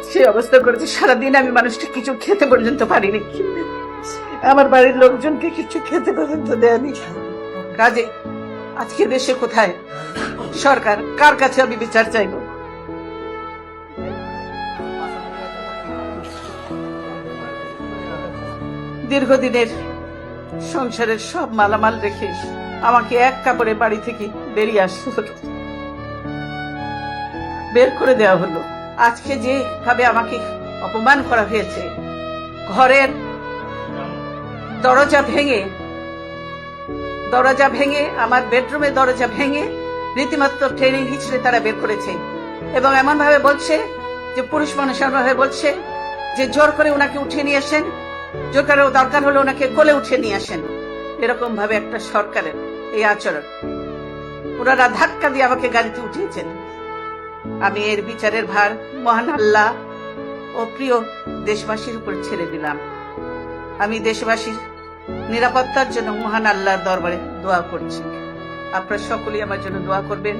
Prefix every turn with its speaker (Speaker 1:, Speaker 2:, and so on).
Speaker 1: সে অবস্থা করেছে, সারাদিন আমি মানুষটা কিছু খেতে পর্যন্ত পারিনি, আমার বাড়ির লোকজনকে কিছু খেতে পর্যন্ত দেয়নি। কাজে আজকে দেশে কোথায় সরকার, কার কাছে আমি বিচার চাইব? দীর্ঘদিনের সংসারের সব মালামাল রেখে আমাকে এক কাপড়ে বাড়ি থেকে বেরিয়ে আসতে হলো, বের করে দেওয়া হলো। আজকে যেভাবে আমাকে অপমান করা হয়েছে, ঘরের দরজা ভেঙে আমার বেডরুমের দরজা ভেঙে রীতিমতো ট্রেনিং হিচড়ে তারা বের করেছে, এবং এমন ভাবে বলছে যে পুরুষ মানুষ এমন ভাবে বলছে যে জোর করে ওনাকে উঠিয়ে নিয়ে আসেন, জোর করে দরকার হলে ওনাকে কোলে উঠিয়ে নিয়ে আসেন। এরকম ভাবে একটা সরকারের এই আচরণ, ওনারা ধাক্কা দিয়ে আমাকে গাড়িতে উঠিয়েছেন। আমি এর বিচারের ভার মহান আল্লাহ ও প্রিয় দেশবাসীর উপর ছেড়ে দিলাম। আমি দেশবাসীর নিরাপত্তার জন্য মহান আল্লাহর দরবারে দোয়া করছি। আপনারা সকলেই আমার জন্য দোয়া করবেন।